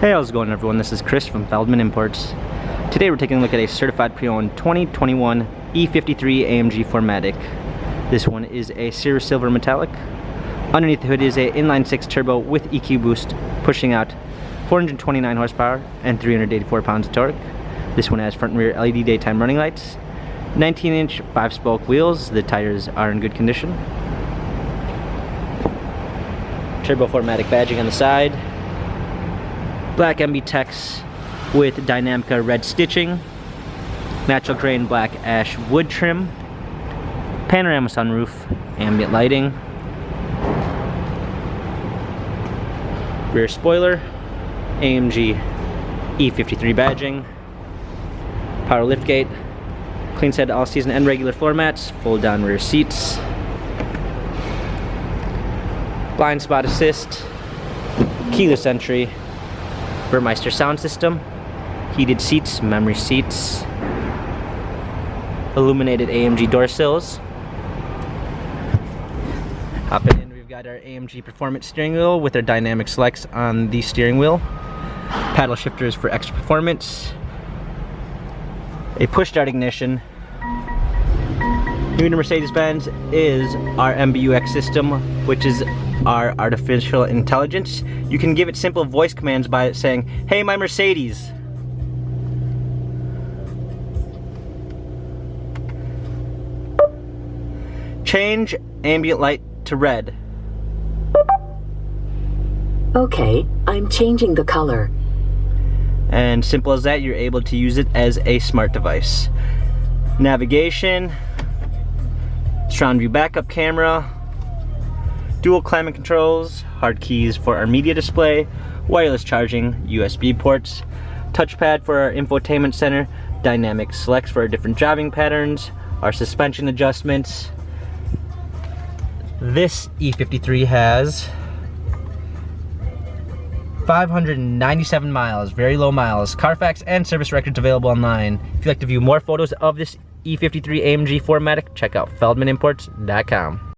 Hey, how's it going everyone? This is Chris from Feldmann Imports. Today we're taking a look at a certified pre-owned 2021 E53 AMG 4MATIC. This one is a Series Silver Metallic. Underneath the hood is a inline 6 turbo with EQ boost, pushing out 429 horsepower and 384 pounds of torque. This one has front and rear LED daytime running lights, 19-inch 5-spoke wheels. The tires are in good condition. Turbo 4MATIC badging on the side. Black MB text with Dynamica red stitching. Natural grain black ash wood trim. Panorama sunroof. Ambient lighting. Rear spoiler. AMG E53 badging. Power liftgate. Clean set all season and regular floor mats. Fold down rear seats. Blind spot assist. Keyless entry. Burmeister sound system, heated seats, memory seats, illuminated AMG door sills. Hopping in, we've got our AMG Performance steering wheel with our dynamic selects on the steering wheel, paddle shifters for extra performance, a push start ignition. New to Mercedes-Benz is our MBUX system, which is our artificial intelligence. You can give it simple voice commands by saying, "Hey, my Mercedes." Change ambient light to red. Okay, I'm changing the color. And simple as that, you're able to use it as a smart device. Navigation, surround view backup camera, dual climate controls, hard keys for our media display, wireless charging, USB ports, touchpad for our infotainment center, dynamic selects for our different driving patterns, our suspension adjustments. This E53 has 597 miles, very low miles. Carfax and service records available online. If you'd like to view more photos of this E53 AMG 4MATIC, check out feldmanimports.com.